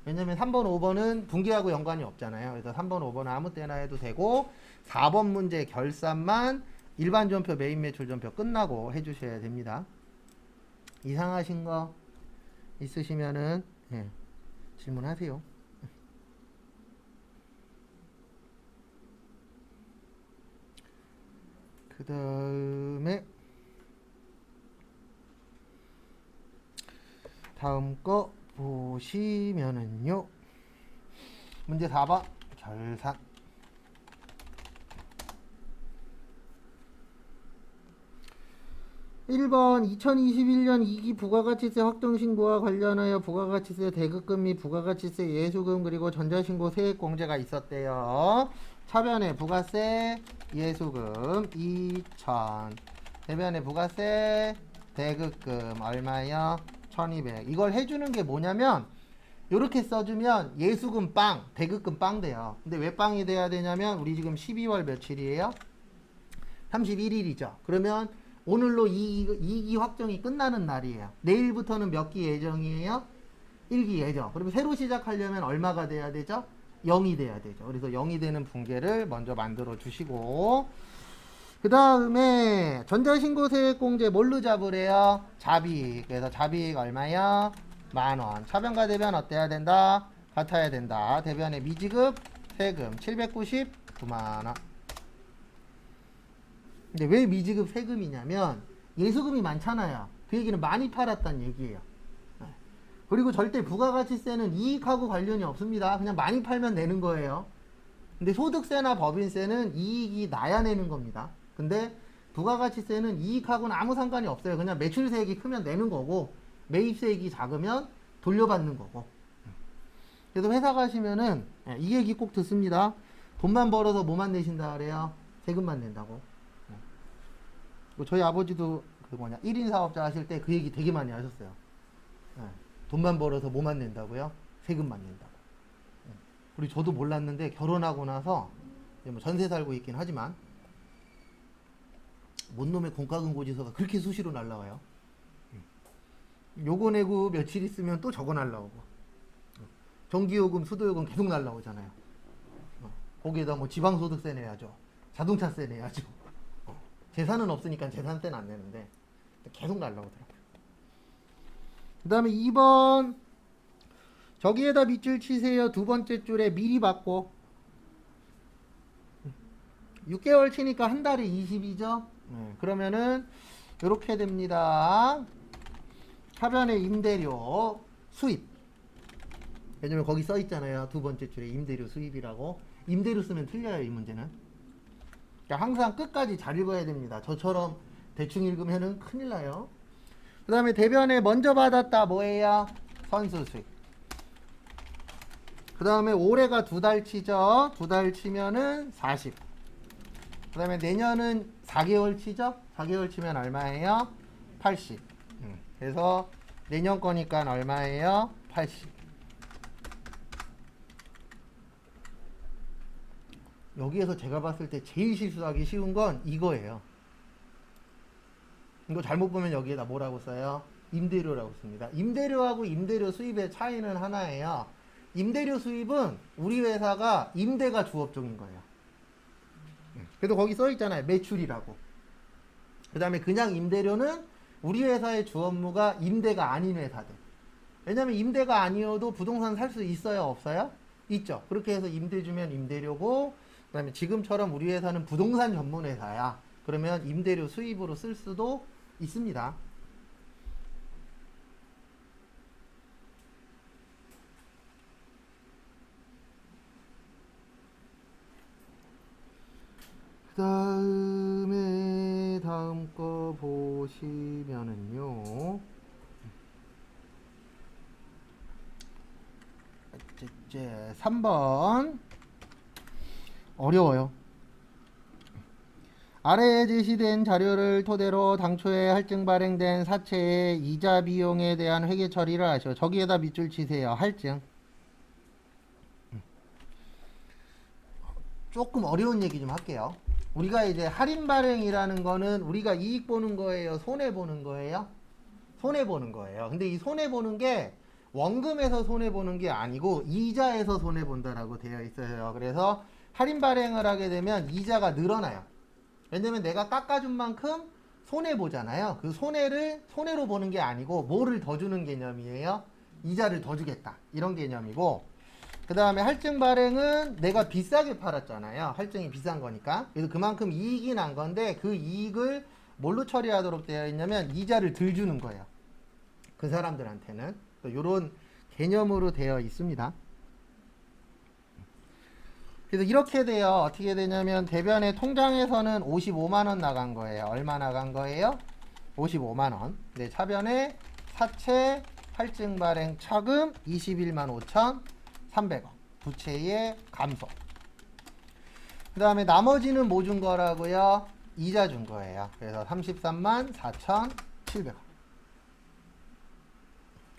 왜냐면 3번, 5번은 분기하고 연관이 없잖아요. 그래서 3번, 5번은 아무 때나 해도 되고 4번 문제 결산만 일반 전표, 매입 매출 전표 끝나고 해주셔야 됩니다. 이상하신 거 있으시면은 질문하세요. 그 다음에 다음 거 보시면은요. 문제 4번 결산. (1번) 2021년 2기 부가가치세 확정신고와 관련하여 부가가치세 대급금 및 부가가치세 예수금 그리고 전자신고 세액공제가 있었대요. 차변에 부가세 예수금 2,000, 대변에 부가세 대급금 얼마요? 1,200. 이걸 해주는 게 뭐냐면 이렇게 써주면 예수금 빵, 대급금 빵 돼요. 근데 왜 빵이 돼야 되냐면 우리 지금 12월 며칠이에요? 31일이죠. 그러면 오늘로 2기 확정이 끝나는 날이에요. 내일부터는 몇 기 예정이에요? 1기 예정. 그러면 새로 시작하려면 얼마가 돼야 되죠? 0이 돼야 되죠. 그래서 0이 되는 분계를 먼저 만들어 주시고, 그 다음에 전자신고세액공제 뭘로 잡으래요? 잡이익. 그래서 잡이익 얼마야? 10,000원. 차변과 대변 어때야 된다? 같아야 된다. 대변의 미지급 세금 799만원. 근데 왜 미지급 세금이냐면 예수금이 많잖아요. 그 얘기는 많이 팔았다는 얘기예요. 그리고 절대 부가가치세는 이익하고 관련이 없습니다. 그냥 많이 팔면 내는 거예요. 근데 소득세나 법인세는 이익이 나야 내는 겁니다. 근데 부가가치세는 이익하고는 아무 상관이 없어요. 그냥 매출세액이 크면 내는 거고 매입세액이 작으면 돌려받는 거고. 그래서 회사 가시면은 이 얘기 꼭 듣습니다. 돈만 벌어서 뭐만 내신다 그래요? 세금만 낸다고. 저희 아버지도 1인 사업자 하실 때 그 얘기 되게 많이 하셨어요. 돈만 벌어서 뭐만 낸다고요? 세금만 낸다고. 그리고 저도 몰랐는데 결혼하고 나서 뭐 전세 살고 있긴 하지만 뭔 놈의 공과금 고지서가 그렇게 수시로 날라와요. 요거 내고 며칠 있으면 또 저거 날라오고. 전기요금, 수도요금 계속 날라오잖아요. 거기에다 뭐 지방소득세 내야죠. 자동차세 내야죠. 재산은 없으니까 재산세는 안 내는데 계속 날라오더라고요. 그 다음에 2번 저기에다 밑줄 치세요. 두 번째 줄에 미리 받고 6개월 치니까 한 달에 20이죠. 그러면은 이렇게 됩니다. 하변의 임대료 수입. 왜냐면 거기 써 있잖아요. 두 번째 줄에 임대료 수입이라고. 임대료 쓰면 틀려요, 이 문제는. 그러니까 항상 끝까지 잘 읽어야 됩니다. 저처럼 대충 읽으면은 큰일 나요. 그 다음에 대변에 먼저 받았다 뭐예요? 선수 수익. 그 다음에 올해가 2달 치죠. 2달 치면은 40. 그 다음에 내년은 4개월 치죠. 4개월 치면 얼마예요? 80. 그래서 내년 거니까 얼마예요? 80. 여기에서 제가 봤을 때 제일 실수하기 쉬운 건 이거예요. 이거 잘못 보면 여기에다 뭐라고 써요? 임대료라고 씁니다. 임대료하고 임대료 수입의 차이는 하나예요. 임대료 수입은 우리 회사가 임대가 주업종인 거예요. 그래도 거기 써 있잖아요. 매출이라고. 그 다음에 그냥 임대료는 우리 회사의 주 업무가 임대가 아닌 회사들. 왜냐면 임대가 아니어도 부동산 살 수 있어요? 없어요? 있죠. 그렇게 해서 임대 주면 임대료고, 그 다음에 지금처럼 우리 회사는 부동산 전문 회사야. 그러면 임대료 수입으로 쓸 수도 있습니다. 그 다음에 다음 거 보시면은요. 이제 3번 어려워요. 아래에 제시된 자료를 토대로 당초에 할증 발행된 사채의 이자 비용에 대한 회계 처리를 하시오. 저기에다 밑줄 치세요. 할증. 조금 어려운 얘기 좀 할게요. 우리가 이제 할인 발행이라는 거는 우리가 이익 보는 거예요? 손해 보는 거예요? 손해 보는 거예요. 근데 이 손해 보는 게 원금에서 손해 보는 게 아니고 이자에서 손해 본다라고 되어 있어요. 그래서 할인 발행을 하게 되면 이자가 늘어나요. 왜냐면 내가 깎아준 만큼 손해 보잖아요. 그 손해를 손해로 보는 게 아니고 뭐를 더 주는 개념이에요? 이자를 더 주겠다. 이런 개념이고, 그 다음에 할증 발행은 내가 비싸게 팔았잖아요. 할증이 비싼 거니까. 그래서 그만큼 이익이 난 건데 그 이익을 뭘로 처리하도록 되어 있냐면 이자를 덜 주는 거예요. 그 사람들한테는. 이런 개념으로 되어 있습니다. 그래서 이렇게 돼요. 어떻게 되냐면 대변의 통장에서는 55만원 나간 거예요. 얼마 나간 거예요? 55만원. 네, 차변에 사채 할증 발행 차금 21만 5,300원. 부채의 감소. 그 다음에 나머지는 뭐 준 거라고요? 이자 준 거예요. 그래서 33만 4,700원.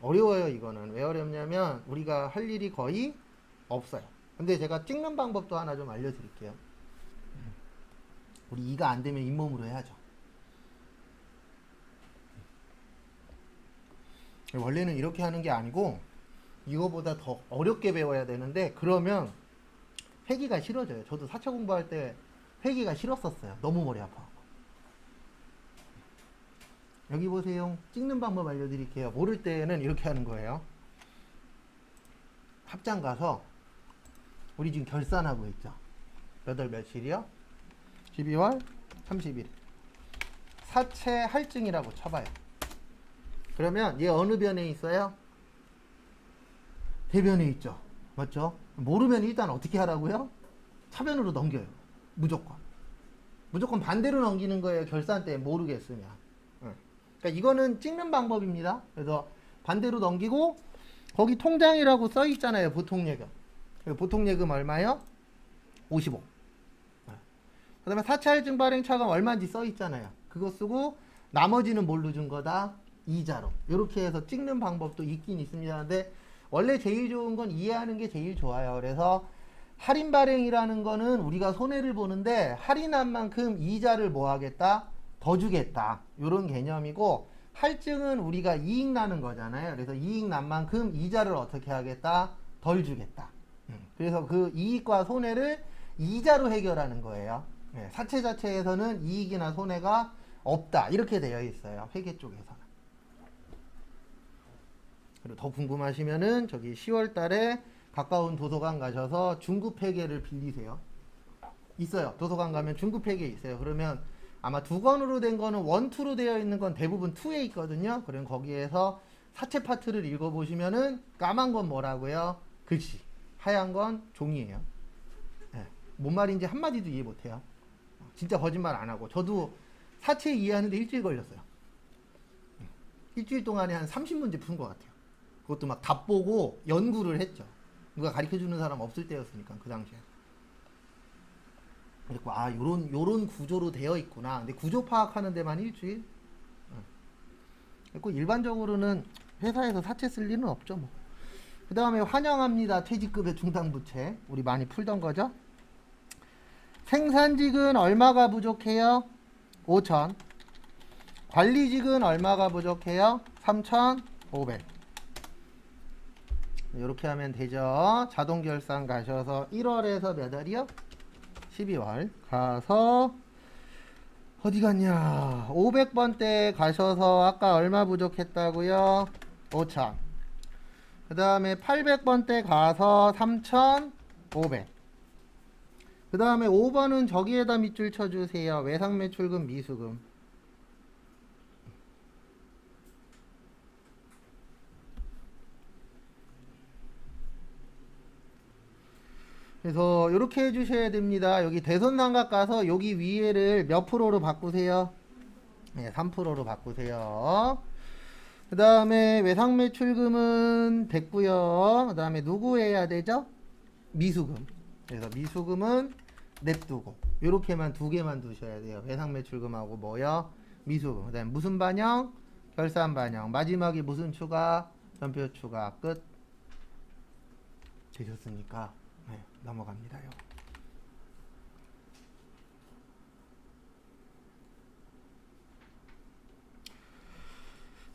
어려워요, 이거는. 왜 어렵냐면 우리가 할 일이 거의 없어요. 근데 제가 찍는 방법도 하나 좀 알려드릴게요. 우리 이가 안 되면 잇몸으로 해야죠. 원래는 이렇게 하는 게 아니고 이거보다 더 어렵게 배워야 되는데 그러면 회기가 싫어져요. 저도 사채 공부할 때 회기가 싫었었어요. 너무 머리 아파. 여기 보세요. 찍는 방법 알려드릴게요. 모를 때는 이렇게 하는 거예요. 합장 가서 우리 지금 결산하고 있죠. 몇 월 며칠이요? 12월 30일. 사채 할증이라고 쳐봐요. 그러면 얘 어느 변에 있어요? 대변에 있죠. 맞죠? 모르면 일단 어떻게 하라고요? 차변으로 넘겨요. 무조건. 무조건 반대로 넘기는 거예요. 결산 때 모르겠으면. 그러니까 이거는 찍는 방법입니다. 그래서 반대로 넘기고 거기 통장이라고 써 있잖아요. 보통예금. 보통예금 얼마요? 55. 그 다음에 사채할증 발행 차감 얼마인지 써 있잖아요. 그거 쓰고 나머지는 뭘로 준 거다? 이자로. 이렇게 해서 찍는 방법도 있긴 있습니다. 근데 원래 제일 좋은 건 이해하는 게 제일 좋아요. 그래서 할인 발행이라는 거는 우리가 손해를 보는데 할인한 만큼 이자를 뭐 하겠다? 더 주겠다. 이런 개념이고, 할증은 우리가 이익 나는 거잖아요. 그래서 이익 난 만큼 이자를 어떻게 하겠다? 덜 주겠다. 그래서 그 이익과 손해를 이자로 해결하는 거예요. 네, 사채 자체에서는 이익이나 손해가 없다. 이렇게 되어 있어요. 회계 쪽에서는. 그리고 더 궁금하시면은 저기 10월 달에 가까운 도서관 가셔서 중급 회계를 빌리세요. 있어요. 도서관 가면 중급 회계 있어요. 그러면 아마 2권으로 된 거는 1, 2로 되어 있는 건 대부분 2에 있거든요. 그럼 거기에서 사채 파트를 읽어보시면은 까만 건 뭐라고요? 글씨. 하얀 건 종이에요. 네. 뭔 말인지 한마디도 이해 못해요. 진짜 거짓말 안 하고. 저도 사채 이해하는데 일주일 걸렸어요. 일주일 동안에 한 30문제 푼 것 같아요. 그것도 막 답 보고 연구를 했죠. 누가 가르쳐주는 사람 없을 때였으니까 그 당시에. 그리고 아 요런 구조로 되어 있구나. 근데 구조 파악하는 데만 일주일. 그리고 일반적으로는 회사에서 사채 쓸 일은 없죠 뭐. 그 다음에 환영합니다. 퇴직급의 중상부채. 우리 많이 풀던 거죠. 생산직은 얼마가 부족해요? 5천. 관리직은 얼마가 부족해요? 3,500. 이렇게 하면 되죠. 자동결산 가셔서 1월에서 몇 월이요? 12월 가서 어디 갔냐? 500번대 가셔서 아까 얼마 부족했다고요? 5천. 그 다음에 800번대 가서 3,500. 그 다음에 5번은 저기에다 밑줄 쳐주세요. 외상매출금 미수금. 그래서 이렇게 해주셔야 됩니다. 여기 대손삼각 가서 여기 위에를 몇 프로로 바꾸세요? 네, 3%로 바꾸세요. 그 다음에 외상매출금은 됐고요. 그 다음에 누구 해야 되죠? 미수금. 그래서 미수금은 냅두고 요렇게만 두 개만 두셔야 돼요. 외상매출금하고 뭐요? 미수금. 그 다음에 무슨 반영? 결산 반영. 마지막에 무슨 추가? 전표 추가. 끝. 되셨습니까? 네, 넘어갑니다요.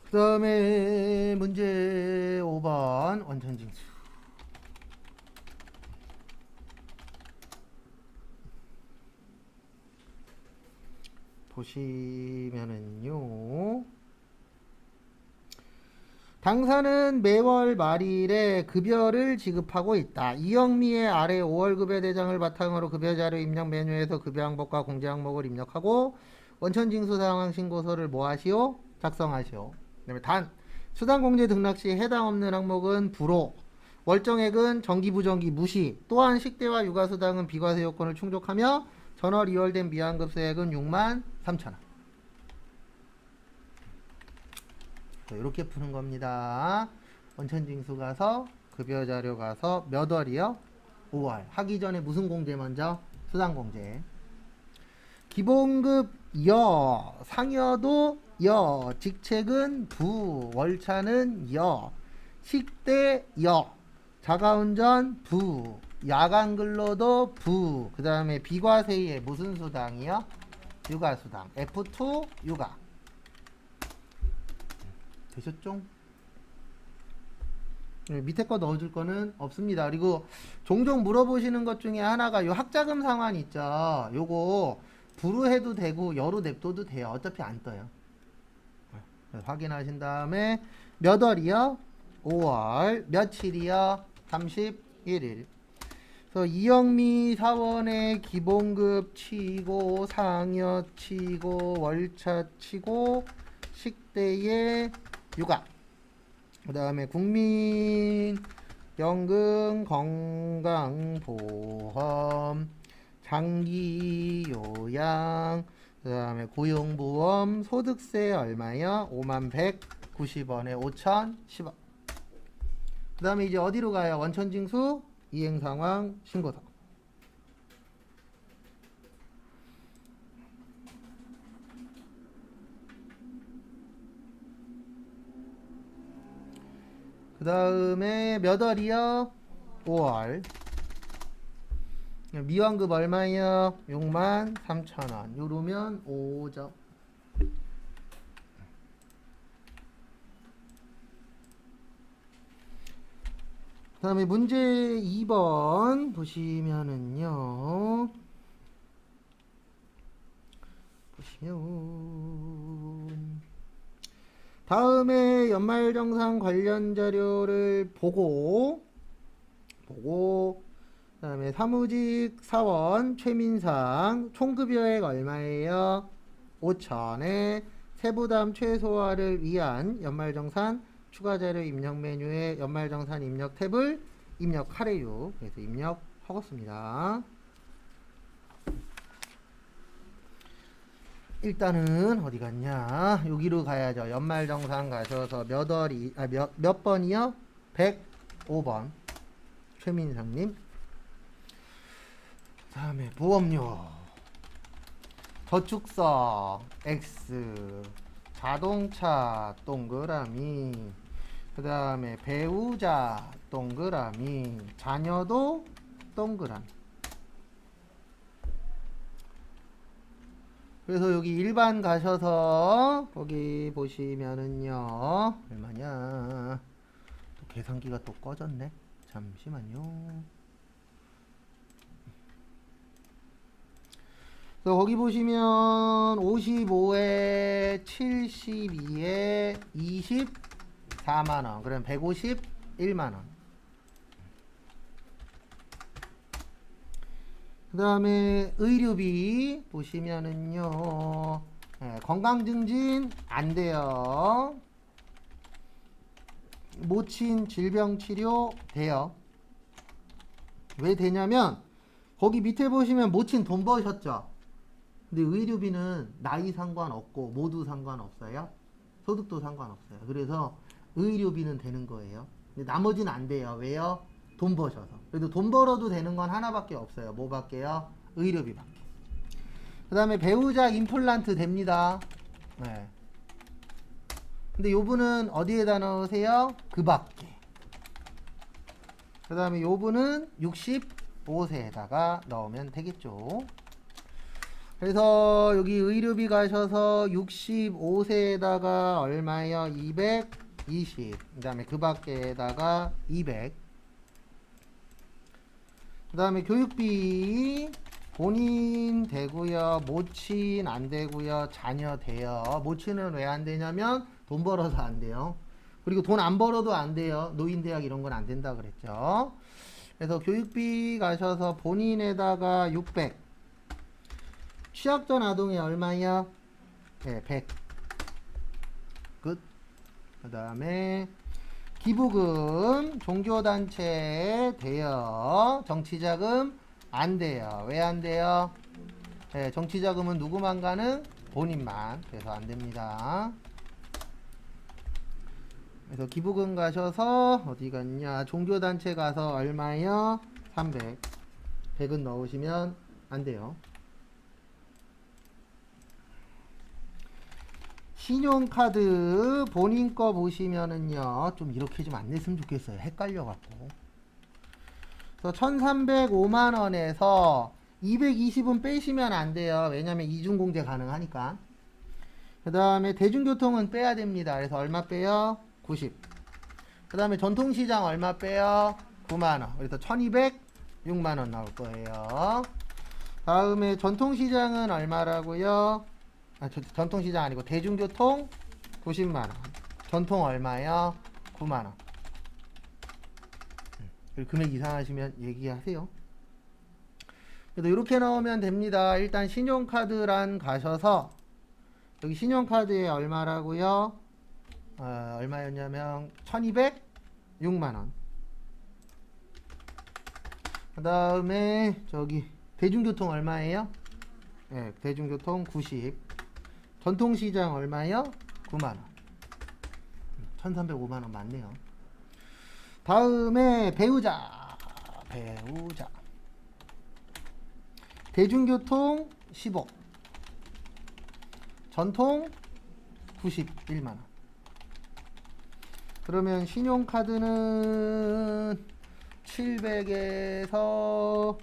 그 다음에 문제 5번 원천징수. 보시면은요. 당사는 매월 말일에 급여를 지급하고 있다. 이영미의 아래 5월 급여 대장을 바탕으로 급여 자료 입력 메뉴에서 급여 항목과 공제 항목을 입력하고 원천징수 상황 신고서를 뭐 하시오? 작성하시오. 그다음에 단 수당 공제 등락 시 해당 없는 항목은 불호. 월정액은 정기 부정기 무시. 또한 식대와 육아수당은 비과세 요건을 충족하며 전월 2월 된 미환급수액은 63,000원. 이렇게 푸는 겁니다. 원천징수 가서 급여 자료 가서 몇 월이요? 5월. 하기 전에 무슨 공제 먼저? 수당 공제. 기본급 여, 상여도 여, 직책은 부, 월차는 여, 식대 여, 자가운전 부, 야간근로도 부. 그 다음에 비과세에 무슨 수당이요? 육아수당. F2 육아. 되셨죠? 밑에 거 넣어줄 거는 없습니다. 그리고 종종 물어보시는 것 중에 하나가 요 학자금 상환 있죠. 요거 부로 해도 되고 여로 냅둬도 돼요. 어차피 안 떠요. 확인하신 다음에 몇 월이요? 5월. 며칠이요? 31일. 그래서 이영미 사원의 기본급 치고 상여 치고 월차 치고 식대의 육아. 그 다음에 국민연금 건강보험 장기요양. 그 다음에 고용보험 소득세 얼마요? 51,190원에 5,010원. 그 다음에 이제 어디로 가요? 원천징수 이행상황 신고서. 그 다음에 몇 월이요? 5월. 미완급 얼마예요? 63,000원. 요러면 5점. 그 다음에 문제 2번 보시면은요. 다음에 연말정산 관련 자료를 보고 그다음에 사무직 사원 최민상 총급여액 얼마예요? 5천에 세부담 최소화를 위한 연말정산 추가자료 입력 메뉴에 연말정산 입력 탭을 입력하래요. 그래서 입력하겠습니다. 일단은 어디 갔냐? 여기로 가야죠. 연말정산 가셔서 몇 번이요? 105번 최민상님. 그 다음에 보험료 저축성 X 자동차 동그라미 그 다음에 배우자 동그라미 자녀도 동그라미. 그래서 여기 일반 가셔서 거기 보시면은요 얼마냐 또 계산기가 또 꺼졌네. 잠시만요. 그래서 거기 보시면 55에 72에 24만원 그럼 151만원. 그 다음에 의료비 보시면은요 건강증진 안돼요. 모친 질병치료 돼요. 왜 되냐면 거기 밑에 보시면 모친 돈 버셨죠. 근데 의료비는 나이 상관없고 모두 상관없어요. 소득도 상관없어요. 그래서 의료비는 되는 거예요. 근데 나머지는 안 돼요. 왜요? 돈 버셔서. 그래도 돈 벌어도 되는 건 하나밖에 없어요. 뭐밖에요? 의료비밖에. 그 다음에 배우자 임플란트 됩니다. 네. 근데 요분은 어디에다 넣으세요? 그 밖에. 그 다음에 요분은 65세에다가 넣으면 되겠죠. 그래서 여기 의료비 가셔서 65세에다가 얼마예요? 220. 그 다음에 그 밖에다가 200. 그 다음에 교육비 본인 되고요. 모친 안 되고요. 자녀 돼요. 모친은 왜 안 되냐면 돈 벌어서 안 돼요. 그리고 돈 안 벌어도 안 돼요. 노인대학 이런 건 안 된다 그랬죠. 그래서 교육비 가셔서 본인에다가 600. 취약전 아동이 얼마요? 네, 100. 끝. 그 다음에 기부금 종교단체 돼요. 정치자금 안 돼요. 왜 안 돼요? 네, 정치자금은 누구만 가능? 본인만. 그래서 안 됩니다. 그래서 기부금 가셔서 어디 갔냐? 종교단체 가서 얼마요? 300. 100은 넣으시면 안 돼요. 신용카드 본인 거 보시면은요 좀 이렇게 좀 안 냈으면 좋겠어요. 헷갈려 갖고. 그래서 1,305만원에서 220은 빼시면 안 돼요. 왜냐면 이중공제 가능하니까. 그 다음에 대중교통은 빼야 됩니다. 그래서 얼마 빼요? 90. 그 다음에 전통시장 얼마 빼요? 9만원. 그래서 1,206만원 나올 거예요. 다음에 전통시장은 얼마라고요? 전통시장 아니고 대중교통 90만원. 전통 얼마요? 9만원. 금액 이상하시면 얘기하세요. 그래서 이렇게 나오면 됩니다. 일단 신용카드란 가셔서 여기 신용카드에 얼마라고요? 얼마였냐면 1,206만원. 그 다음에 저기 대중교통 얼마예요? 네, 대중교통 90. 전통시장 얼마요? 9만원. 1,305만원 맞네요. 다음에 배우자. 대중교통 15. 전통 91만원. 그러면 신용카드는 700에서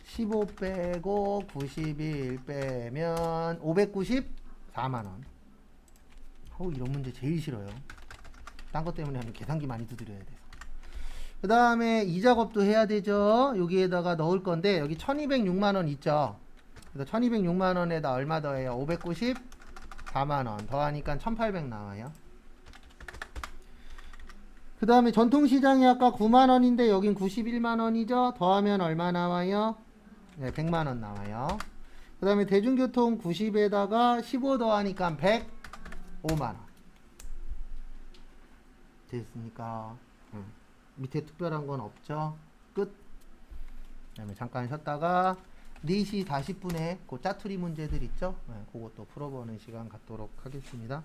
15 빼고 91 빼면 594만원. 이런 문제 제일 싫어요. 딴 것 때문에 하면 계산기 많이 두드려야 돼서. 그 다음에 이 작업도 해야 되죠. 여기에다가 넣을 건데 여기 1206만원 있죠. 그래서 1206만원에다 얼마 더해요? 594만원 더하니까 1800 나와요. 그 다음에 전통시장이 아까 9만원인데 여긴 91만원이죠. 더하면 얼마 나와요? 네, 100만원 나와요. 그 다음에 대중교통 90에다가 15 더하니까 105만원 됐습니까? 밑에 특별한 건 없죠. 끝. 그 다음에 잠깐 쉬었다가 4시 40분에 그 짜투리 문제들 있죠. 그것도 풀어보는 시간 갖도록 하겠습니다.